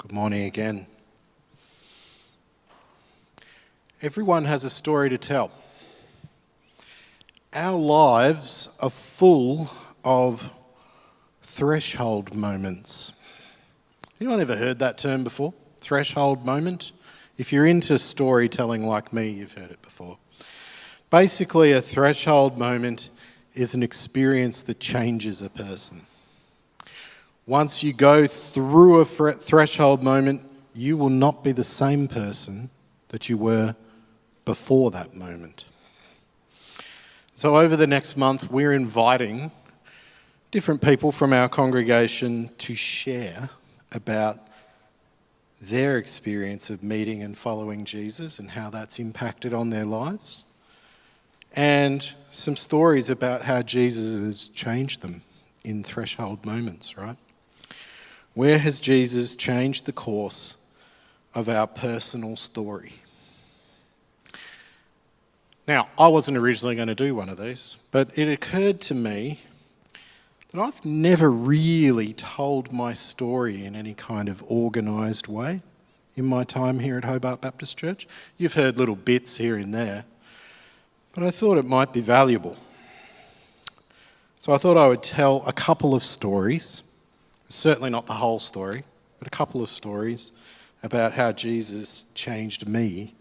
Good morning again. Everyone has a story to tell. Our lives are full of threshold moments. Anyone ever heard that term before? Threshold moment? If you're into storytelling like me, you've heard it before. Basically, a threshold moment is an experience that changes a person. Once you go through a threshold moment, you will not be the same person that you were before that moment. So over the next month, we're inviting different people from our congregation to share about their experience of meeting and following Jesus and how that's impacted on their lives, and some stories about how Jesus has changed them in threshold moments, right? Where has Jesus changed the course of our personal story? Now, I wasn't originally going to do one of these, but it occurred to me that I've never really told my story in any kind of organised way in my time here at Hobart Baptist Church. You've heard little bits here and there, but I thought it might be valuable. So I thought I would tell a couple of stories. Certainly not the whole story, but a couple of stories about how Jesus changed me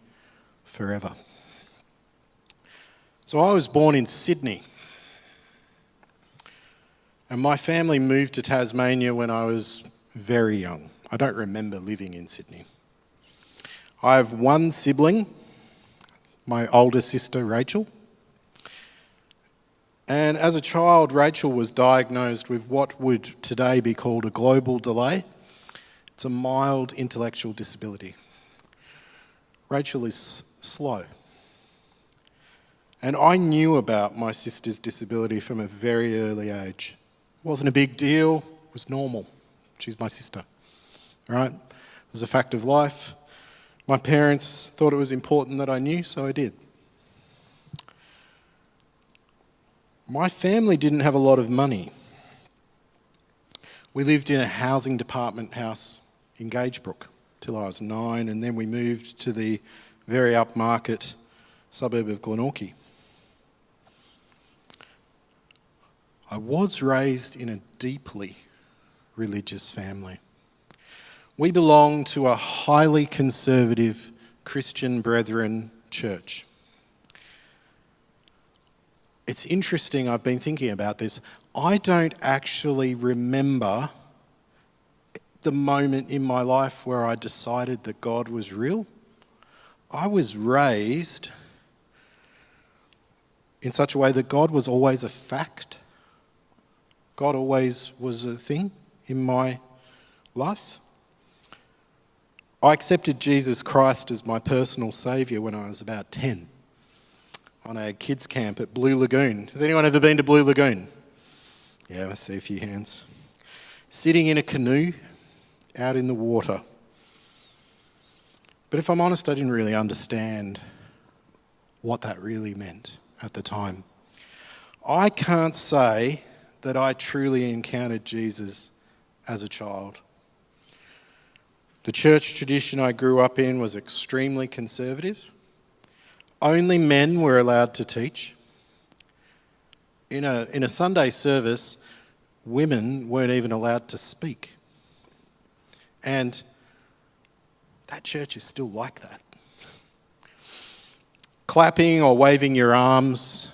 forever. So I was born in Sydney, and my family moved to Tasmania when I was very young. I don't remember living in Sydney. I have one sibling, my older sister Rachel. And as a child, Rachel was diagnosed with what would today be called a global delay. It's a mild intellectual disability. Rachel is slow. And I knew about my sister's disability from a very early age. It wasn't a big deal, it was normal. She's my sister, right? It was a fact of life. My parents thought it was important that I knew, so I did. My family didn't have a lot of money. We lived in a housing department house in Gagebrook till I was 9, and then we moved to the very upmarket suburb of Glenorchy. I was raised in a deeply religious family. We belonged to a highly conservative Christian Brethren church. It's interesting, I've been thinking about this. I don't actually remember the moment in my life where I decided that God was real. I was raised in such a way that God was always a fact. God always was a thing in my life. I accepted Jesus Christ as my personal saviour when I was about 10. On a kids camp at Blue Lagoon. Has anyone ever been to Blue Lagoon? Yeah, I see a few hands. Sitting in a canoe out in the water. But if I'm honest, I didn't really understand what that really meant at the time. I can't say that I truly encountered Jesus as a child. The church tradition I grew up in was extremely conservative. Only men were allowed to teach. In a Sunday service, women weren't even allowed to speak. And that church is still like that. Clapping or waving your arms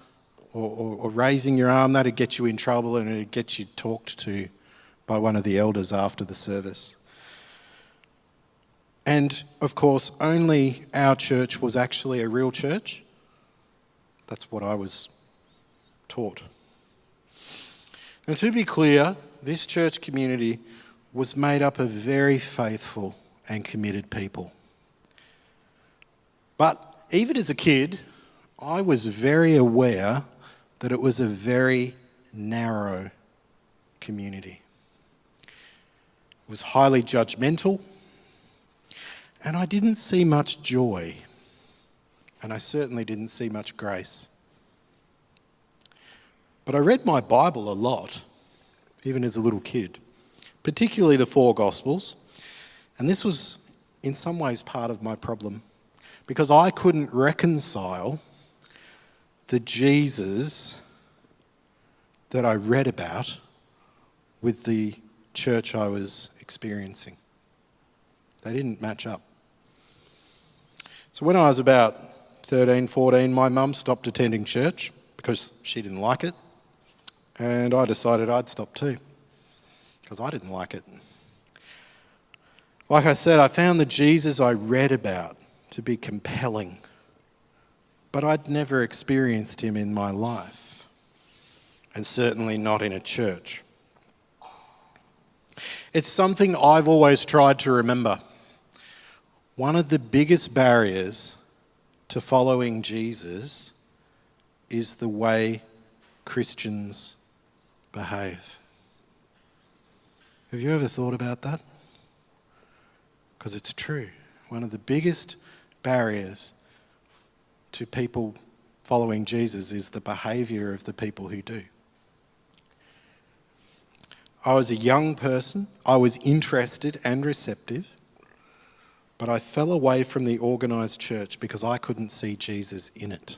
or raising your arm, that'd get you in trouble, and it'd get you talked to by one of the elders after the service. And, of course, only our church was actually a real church. That's what I was taught. And to be clear, this church community was made up of very faithful and committed people. But even as a kid, I was very aware that it was a very narrow community. It was highly judgmental. And I didn't see much joy, and I certainly didn't see much grace. But I read my Bible a lot, even as a little kid, particularly the 4 Gospels. And this was, in some ways, part of my problem, because I couldn't reconcile the Jesus that I read about with the church I was experiencing. They didn't match up. So when I was about 13, 14, my mum stopped attending church because she didn't like it. And I decided I'd stop too, because I didn't like it. Like I said, I found the Jesus I read about to be compelling, but I'd never experienced him in my life, and certainly not in a church. It's something I've always tried to remember. One of the biggest barriers to following Jesus is the way Christians behave. Have you ever thought about that? Because it's true. One of the biggest barriers to people following Jesus is the behaviour of the people who do. I was a young person. I was interested and receptive, but I fell away from the organised church because I couldn't see Jesus in it.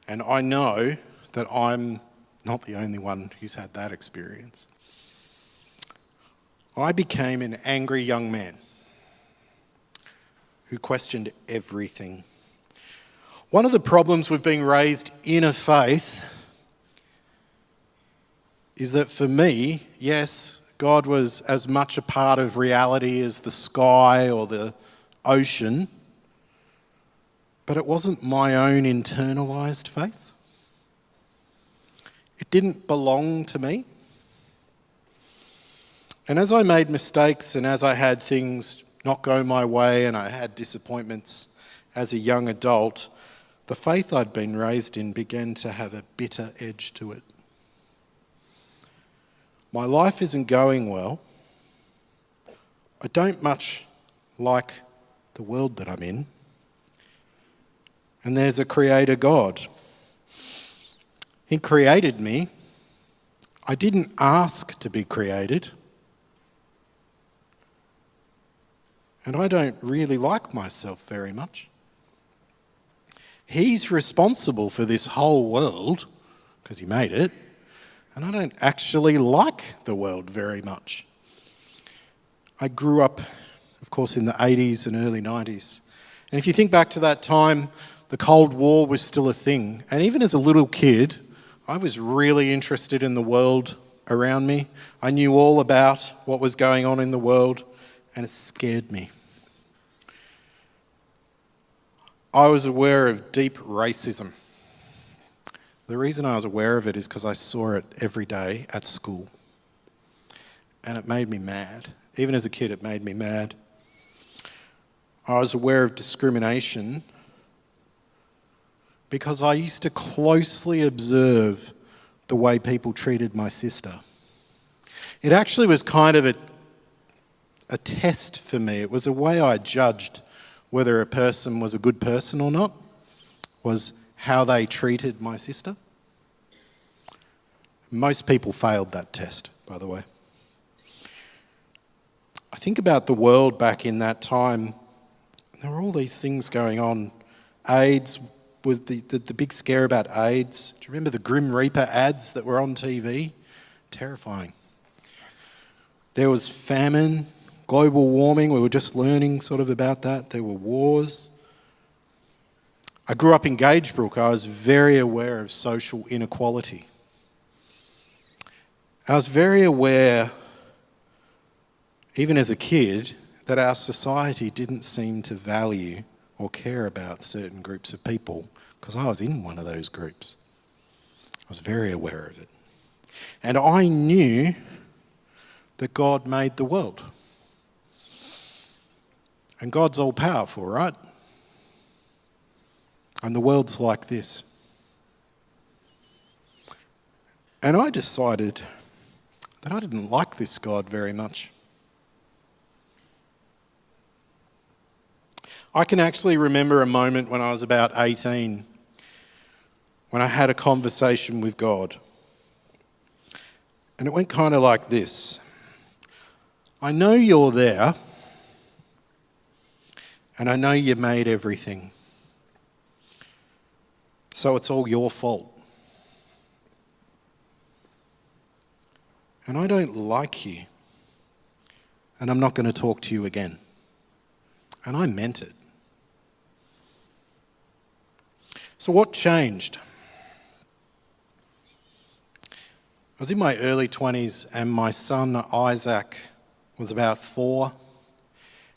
And I know that I'm not the only one who's had that experience. I became an angry young man who questioned everything. One of the problems with being raised in a faith is that for me, yes, God was as much a part of reality as the sky or the ocean, but it wasn't my own internalised faith. It didn't belong to me. And as I made mistakes and as I had things not go my way and I had disappointments as a young adult, the faith I'd been raised in began to have a bitter edge to it. My life isn't going well. I don't much like the world that I'm in. And there's a creator God. He created me. I didn't ask to be created. And I don't really like myself very much. He's responsible for this whole world because he made it. And I don't actually like the world very much. I grew up, of course, in the 80s and early 90s. And if you think back to that time, the Cold War was still a thing. And even as a little kid, I was really interested in the world around me. I knew all about what was going on in the world, and it scared me. I was aware of deep racism. The reason I was aware of it is because I saw it every day at school. And it made me mad. Even as a kid, it made me mad. I was aware of discrimination because I used to closely observe the way people treated my sister. It actually was kind of a test for me. It was a way I judged whether a person was a good person or not, was how they treated my sister. Most people failed that test, by the way. I think about the world back in that time. There were all these things going on. AIDS was the big scare about AIDS. Do you remember the Grim Reaper ads that were on TV? Terrifying. There was famine, global warming. We were just learning sort of about that. There were wars. I grew up in Gagebrook. I was very aware of social inequality. I was very aware, even as a kid, that our society didn't seem to value or care about certain groups of people, because I was in one of those groups. I was very aware of it. And I knew that God made the world. And God's all powerful, right? And the world's like this. And I decided that I didn't like this God very much. I can actually remember a moment when I was about 18 when I had a conversation with God. And it went kind of like this. I know you're there, and I know you made everything. So it's all your fault. And I don't like you, and I'm not going to talk to you again. And I meant it. So what changed? I was in my early 20s, and my son Isaac was about 4,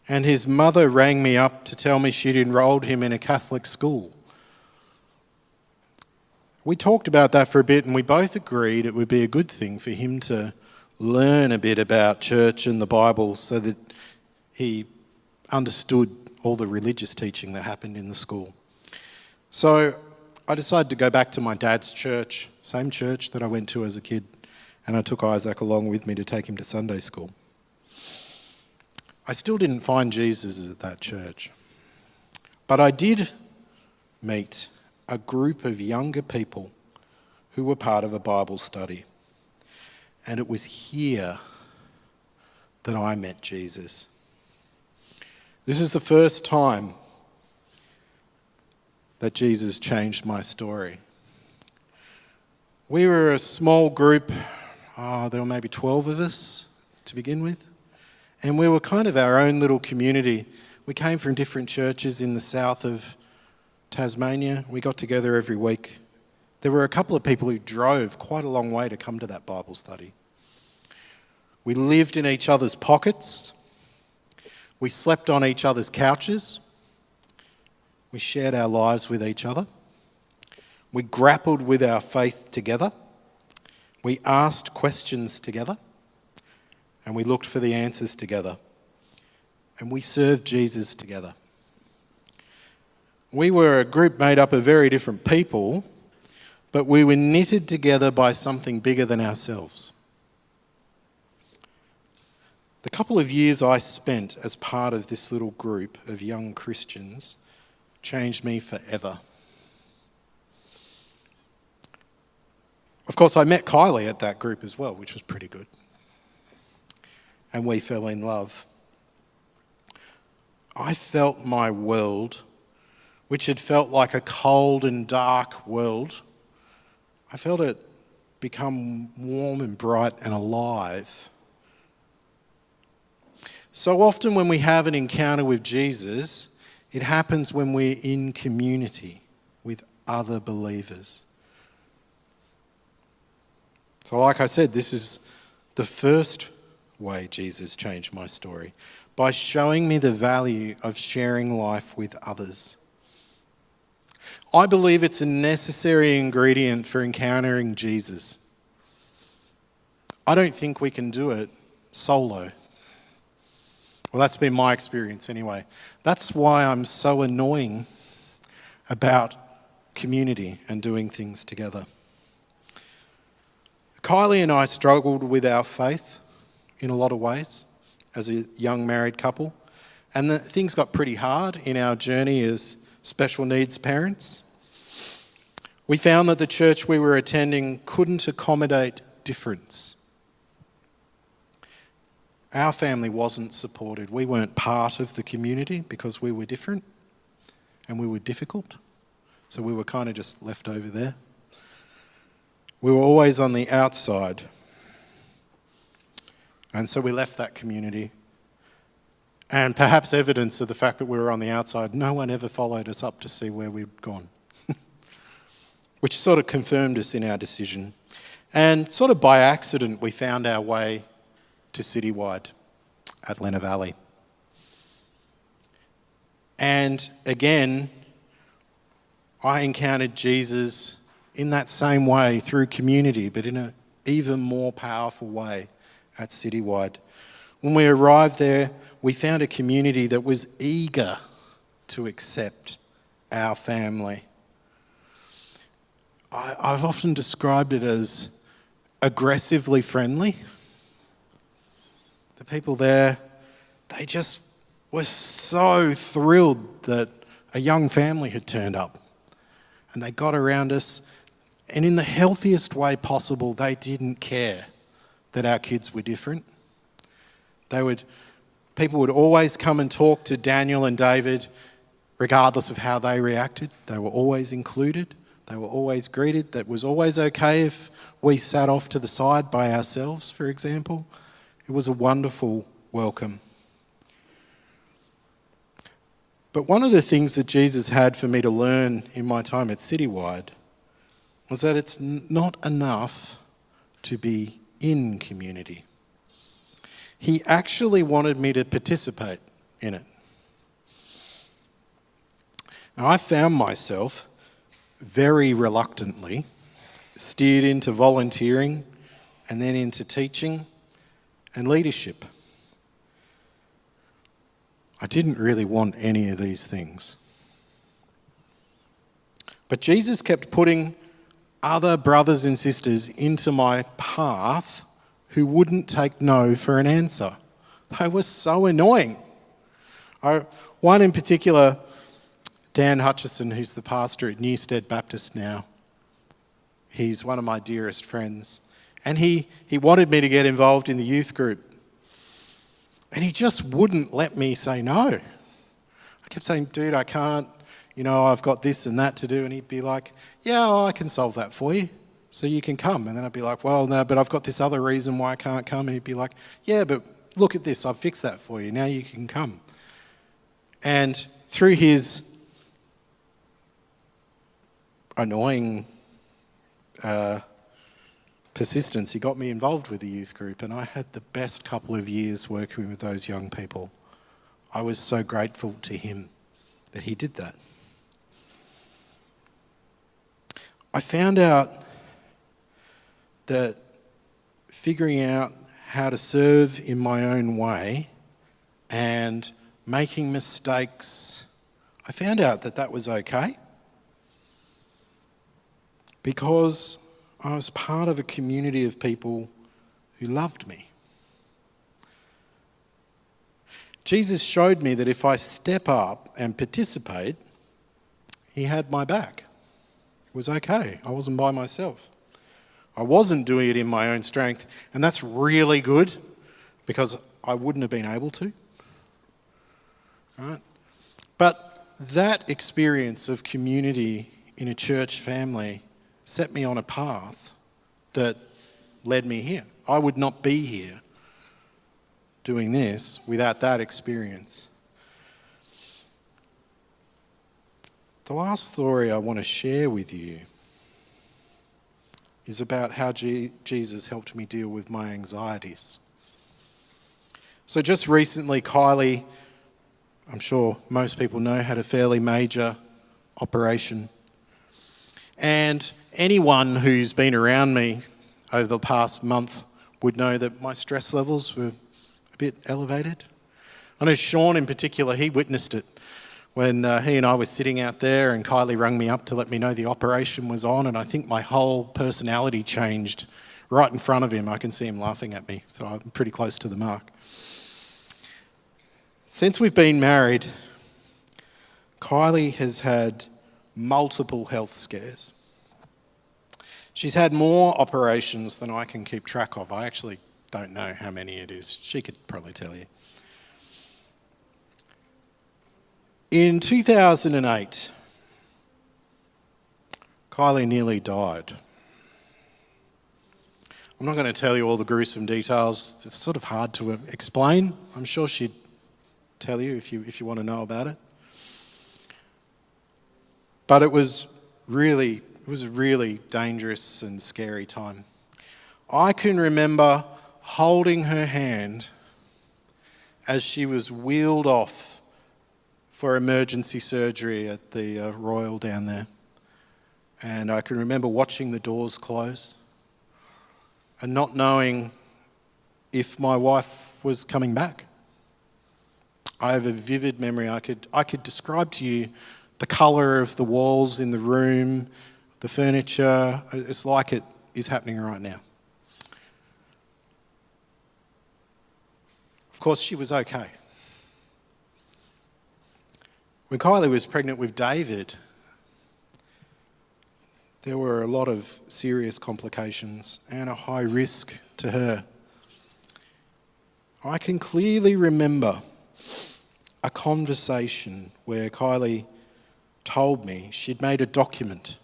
and his mother rang me up to tell me she'd enrolled him in a Catholic school. We talked about that for a bit, and we both agreed it would be a good thing for him to learn a bit about church and the Bible so that he understood all the religious teaching that happened in the school. So I decided to go back to my dad's church, same church that I went to as a kid, and I took Isaac along with me to take him to Sunday school. I still didn't find Jesus at that church, but I did meet a group of younger people who were part of a Bible study. And it was here that I met Jesus. This is the first time that Jesus changed my story. We were a small group, there were maybe 12 of us to begin with, and we were kind of our own little community. We came from different churches in the south of Tasmania. We got together every week. There were a couple of people who drove quite a long way to come to that Bible study. We lived in each other's pockets. We slept on each other's couches. We shared our lives with each other. We grappled with our faith together. We asked questions together. And we looked for the answers together. And we served Jesus together. We were a group made up of very different people, but we were knitted together by something bigger than ourselves. The couple of years I spent as part of this little group of young Christians changed me forever. Of course, I met Kylie at that group as well, which was pretty good. And we fell in love. I felt my world, which had felt like a cold and dark world, I felt it become warm and bright and alive. So often when we have an encounter with Jesus, it happens when we're in community with other believers. So like I said, this is the first way Jesus changed my story, by showing me the value of sharing life with others. I believe it's a necessary ingredient for encountering Jesus. I don't think we can do it solo. Well, that's been my experience anyway. That's why I'm so annoying about community and doing things together. Kylie and I struggled with our faith in a lot of ways as a young married couple, and things got pretty hard in our journey as special needs parents. We found that the church we were attending couldn't accommodate difference. Our family wasn't supported. We weren't part of the community because we were different and we were difficult. So we were kind of just left over there. We were always on the outside. And so we left that community. And perhaps evidence of the fact that we were on the outside, no one ever followed us up to see where we'd gone. Which sort of confirmed us in our decision. And sort of by accident, we found our way to Citywide at Lenna Valley. And again, I encountered Jesus in that same way through community, but in an even more powerful way at Citywide. When we arrived there, we found a community that was eager to accept our family. I've often described it as aggressively friendly. The people there, they just were so thrilled that a young family had turned up. And they got around us, and in the healthiest way possible, they didn't care that our kids were different. People would always come and talk to Daniel and David, regardless of how they reacted. They were always included. They were always greeted. That was always okay if we sat off to the side by ourselves, for example. It was a wonderful welcome. But one of the things that Jesus had for me to learn in my time at Citywide was that it's not enough to be in community. He actually wanted me to participate in it. Now, I found myself very reluctantly steered into volunteering and then into teaching and leadership. I didn't really want any of these things. But Jesus kept putting other brothers and sisters into my path who wouldn't take no for an answer. They were so annoying. One in particular, Dan Hutchison, who's the pastor at Newstead Baptist now, he's one of my dearest friends. And he wanted me to get involved in the youth group. And he just wouldn't let me say no. I kept saying, dude, I can't, I've got this and that to do. And he'd be like, yeah, well, I can solve that for you, so you can come. And then I'd be like, well, no, but I've got this other reason why I can't come. And he'd be like, yeah, but look at this, I've fixed that for you, now you can come. And through his annoying persistence, he got me involved with the youth group, and I had the best couple of years working with those young people. I was so grateful to him that he did that. I found out that figuring out how to serve in my own way and making mistakes, I found out that was okay, because I was part of a community of people who loved me. Jesus showed me that if I step up and participate, he had my back. It was okay. I wasn't by myself. I wasn't doing it in my own strength, and that's really good because I wouldn't have been able to. Right? But that experience of community in a church family set me on a path that led me here. I would not be here doing this without that experience. The last story I want to share with you is about how Jesus helped me deal with my anxieties. So just recently, Kylie, I'm sure most people know, had a fairly major operation. And anyone who's been around me over the past month would know that my stress levels were a bit elevated. I know Sean in particular, he witnessed it when he and I were sitting out there and Kylie rang me up to let me know the operation was on, and I think my whole personality changed right in front of him. I can see him laughing at me, so I'm pretty close to the mark. Since we've been married, Kylie has had multiple health scares. She's had more operations than I can keep track of. I actually don't know how many it is. She could probably tell you. In 2008, Kylie nearly died. I'm not going to tell you all the gruesome details. It's sort of hard to explain. I'm sure she'd tell you if you want to know about it. But it was a really dangerous and scary time. I can remember holding her hand as she was wheeled off for emergency surgery at the Royal down there. And I can remember watching the doors close and not knowing if my wife was coming back. I have a vivid memory. I could describe to you the colour of the walls in the room, the furniture. It's like it is happening right now. Of course, she was okay. When Kylie was pregnant with David, there were a lot of serious complications and a high risk to her. I can clearly remember a conversation where Kylie told me she'd made a document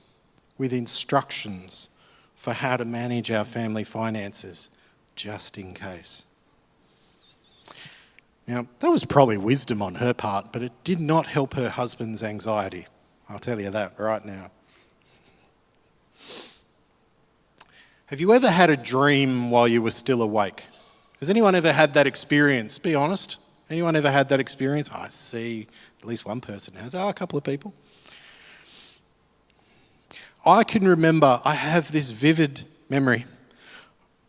with instructions for how to manage our family finances, just in case. Now, that was probably wisdom on her part, but it did not help her husband's anxiety. I'll tell you that right now. Have you ever had a dream while you were still awake? Has anyone ever had that experience? Be honest. Anyone ever had that experience? I see at least one person has. A couple of people. I can remember, I have this vivid memory.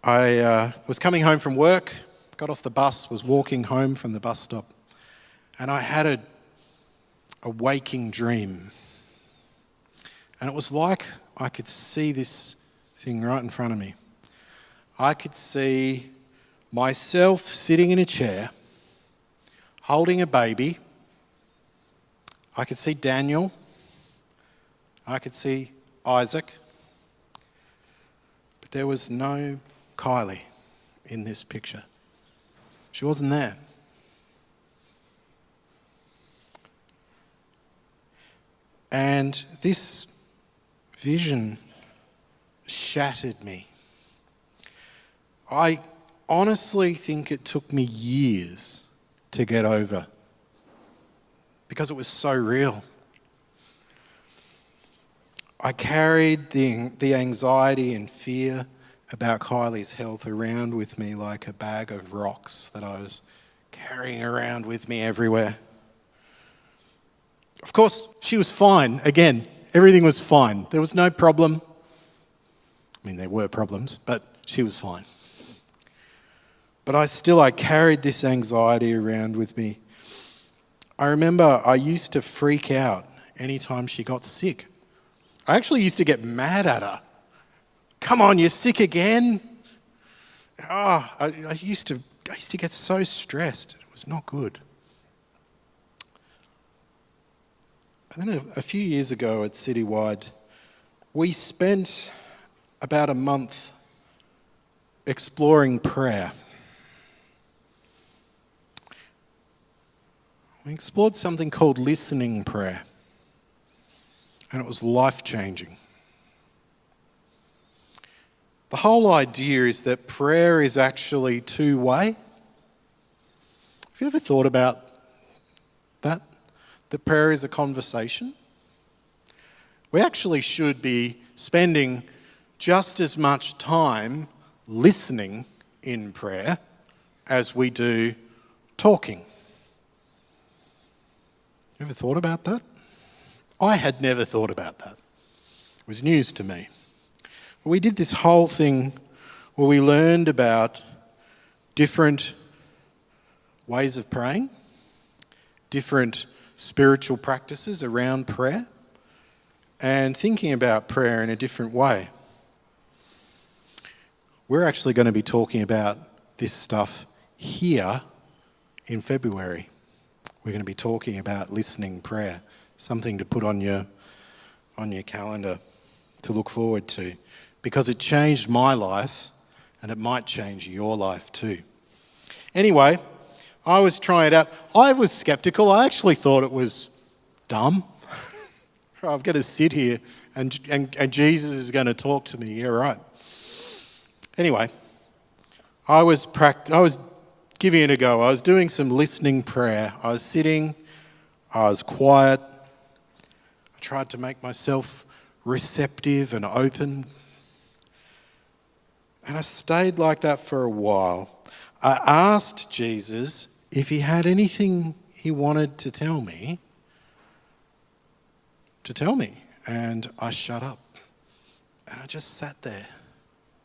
I was coming home from work, got off the bus, was walking home from the bus stop, and I had a waking dream. And it was like I could see this thing right in front of me. I could see myself sitting in a chair, holding a baby. I could see Daniel. I could see Isaac. But there was no Kylie in this picture. She wasn't there. And this vision shattered me. I honestly think it took me years to get over because it was so real. I carried the anxiety and fear about Kylie's health around with me like a bag of rocks that I was carrying around with me everywhere. Of course, she was fine. Again, everything was fine. There was no problem. I mean, there were problems, but she was fine. But I carried this anxiety around with me. I remember I used to freak out anytime she got sick. I actually used to get mad at her. Come on, you're sick again? I used to get so stressed. It was not good. And then a few years ago at Citywide, we spent about a month exploring prayer. We explored something called listening prayer, and it was life-changing. The whole idea is that prayer is actually two-way. Have you ever thought about that? That prayer is a conversation? We actually should be spending just as much time listening in prayer as we do talking. You ever thought about that? I had never thought about that. It was news to me. We did this whole thing where we learned about different ways of praying, different spiritual practices around prayer, and thinking about prayer in a different way. We're actually going to be talking about this stuff here in February. We're going to be talking about listening prayer, something to put on your calendar to look forward to, because it changed my life and it might change your life too. Anyway, I was trying it out. I was skeptical. I actually thought it was dumb. I'm going to sit here and Jesus is going to talk to me. Yeah, right. Anyway, I was giving it a go. I was doing some listening prayer. I was sitting. I was quiet. I tried to make myself receptive and open. And I stayed like that for a while. I asked Jesus if he had anything he wanted to tell me. And I shut up. And I just sat there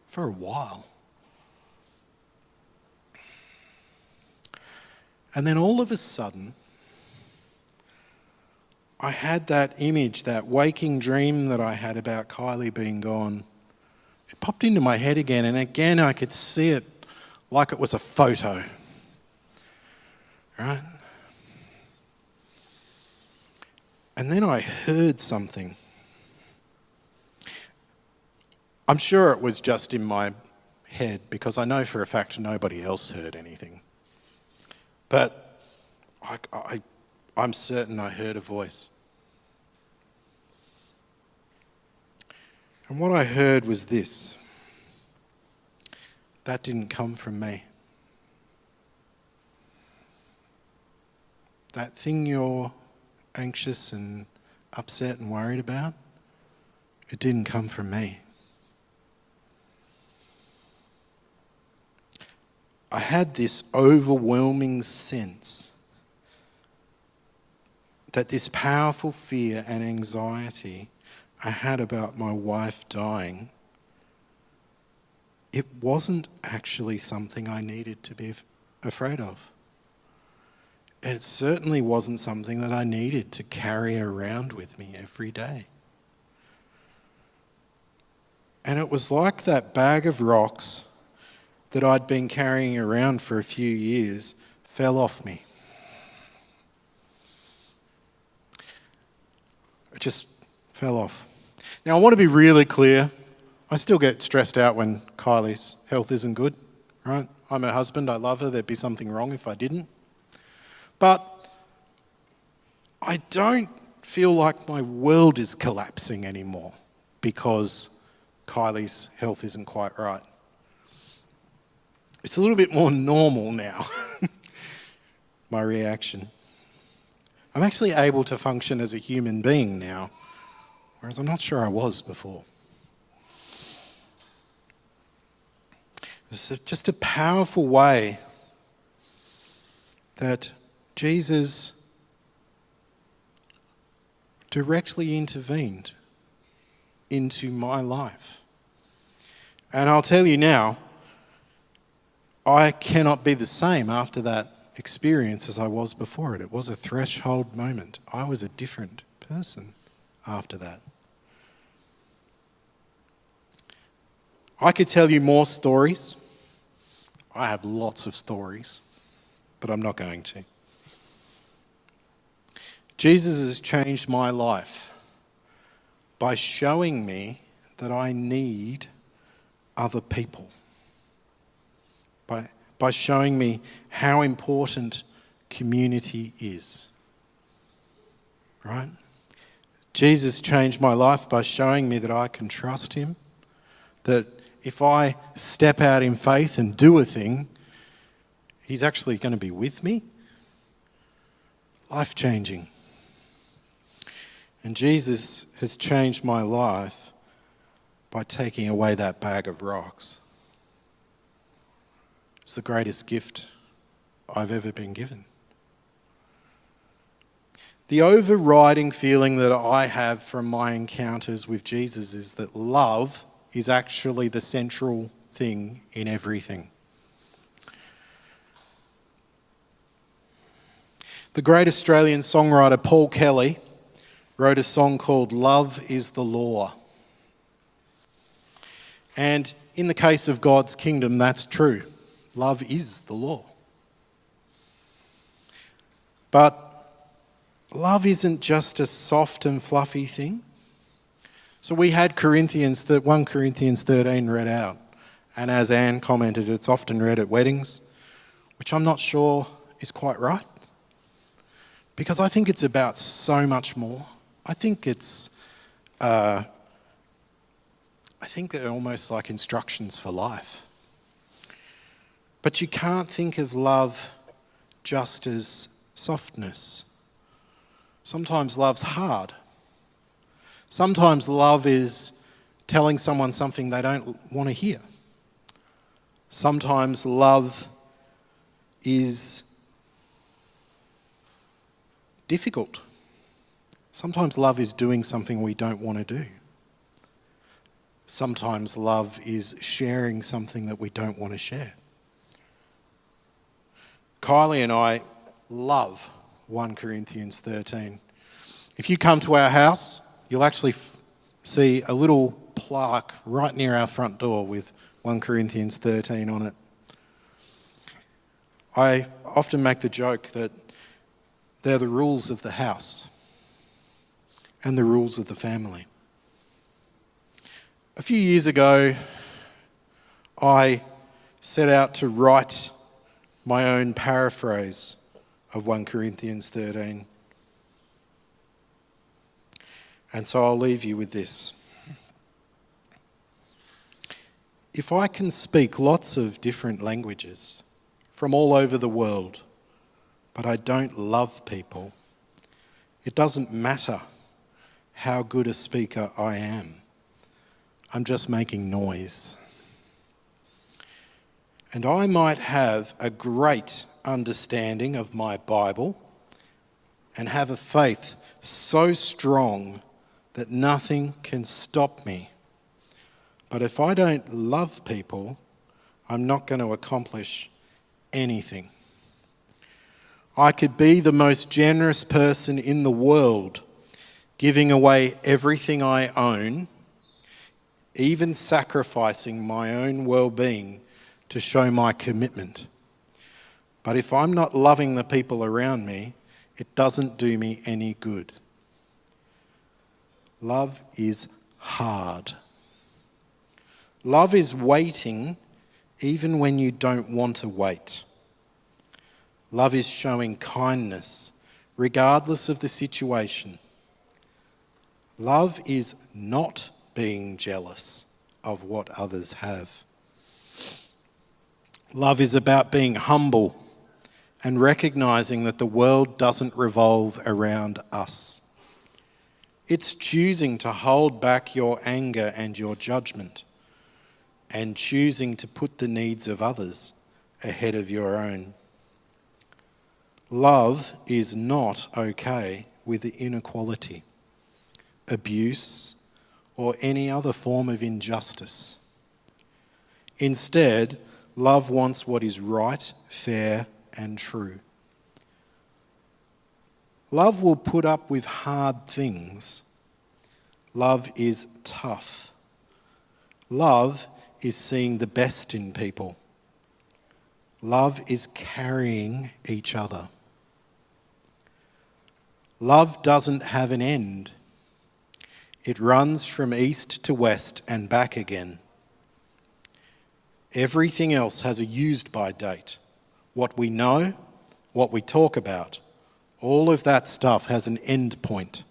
for a while. And then all of a sudden, I had that image, that waking dream that I had about Kylie being gone. It popped into my head again, and again I could see it like it was a photo. Right? And then I heard something. I'm sure it was just in my head, because I know for a fact nobody else heard anything. But I'm certain I heard a voice. And what I heard was this: that didn't come from me. That thing you're anxious and upset and worried about, it didn't come from me. I had this overwhelming sense that this powerful fear and anxiety I had about my wife dying, it wasn't actually something I needed to be afraid of. It certainly wasn't something that I needed to carry around with me every day. And it was like that bag of rocks that I'd been carrying around for a few years fell off me. It just fell off. Now, I want to be really clear. I still get stressed out when Kylie's health isn't good, right? I'm her husband. I love her. There'd be something wrong if I didn't. But I don't feel like my world is collapsing anymore because Kylie's health isn't quite right. It's a little bit more normal now, my reaction. I'm actually able to function as a human being now, whereas I'm not sure I was before. It's just a powerful way that Jesus directly intervened into my life. And I'll tell you now, I cannot be the same after that experience as I was before it. It was a threshold moment. I was a different person after that. I could tell you more stories. I have lots of stories, but I'm not going to. Jesus has changed my life by showing me that I need other people. By showing me how important community is. Right? Jesus changed my life by showing me that I can trust him, that if I step out in faith and do a thing, he's actually going to be with me. Life-changing. And Jesus has changed my life by taking away that bag of rocks. It's the greatest gift I've ever been given. The overriding feeling that I have from my encounters with Jesus is that love is actually the central thing in everything. The great Australian songwriter Paul Kelly wrote a song called "Love is the Law." And in the case of God's kingdom, that's true. Love is the law. But love isn't just a soft and fluffy thing. So we had 1 Corinthians 13 read out. And as Anne commented, it's often read at weddings, which I'm not sure is quite right. Because I think it's about so much more. I think they're almost like instructions for life. But you can't think of love just as softness. Sometimes love's hard. Sometimes love is telling someone something they don't want to hear. Sometimes love is difficult. Sometimes love is doing something we don't want to do. Sometimes love is sharing something that we don't want to share. Kylie and I love 1 Corinthians 13. If you come to our house, you'll actually see a little plaque right near our front door with 1 Corinthians 13 on it. I often make the joke that they're the rules of the house and the rules of the family. A few years ago, I set out to write my own paraphrase of 1 Corinthians 13. And so I'll leave you with this. If I can speak lots of different languages from all over the world, but I don't love people, it doesn't matter how good a speaker I am. I'm just making noise. And I might have a great understanding of my Bible and have a faith so strong that nothing can stop me. But if I don't love people, I'm not going to accomplish anything. I could be the most generous person in the world, giving away everything I own, even sacrificing my own well-being to show my commitment. But if I'm not loving the people around me, it doesn't do me any good. Love is hard. Love is waiting even when you don't want to wait. Love is showing kindness regardless of the situation. Love is not being jealous of what others have. Love is about being humble and recognizing that the world doesn't revolve around us. It's choosing to hold back your anger and your judgment and choosing to put the needs of others ahead of your own. Love is not okay with inequality, abuse, or any other form of injustice. Instead, love wants what is right, fair, and true. Love will put up with hard things. Love is tough. Love is seeing the best in people. Love is carrying each other. Love doesn't have an end. It runs from east to west and back again. Everything else has a used-by date. What we know, what we talk about, all of that stuff has an end point,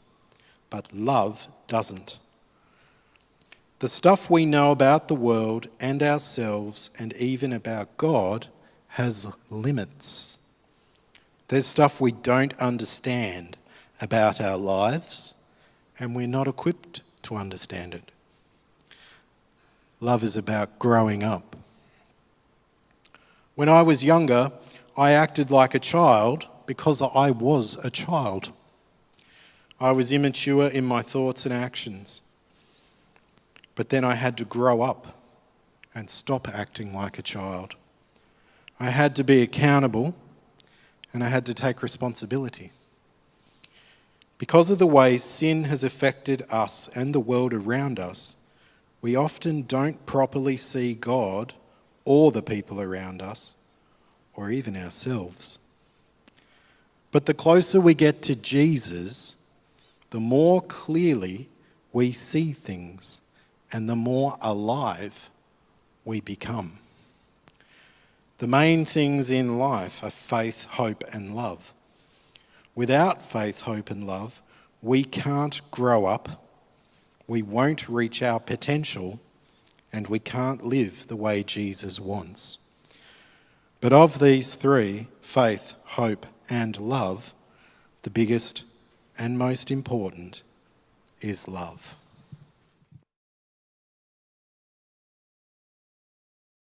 but love doesn't. The stuff we know about the world and ourselves and even about God has limits. There's stuff we don't understand about our lives, and we're not equipped to understand it. Love is about growing up. When I was younger, I acted like a child because I was a child. I was immature in my thoughts and actions. But then I had to grow up and stop acting like a child. I had to be accountable and I had to take responsibility. Because of the way sin has affected us and the world around us, we often don't properly see God or the people around us, or even ourselves. But the closer we get to Jesus, the more clearly we see things and the more alive we become. The main things in life are faith, hope, and love. Without faith, hope, and love, we can't grow up, we won't reach our potential, and we can't live the way Jesus wants. But of these three, faith, hope, and love, the biggest and most important is love.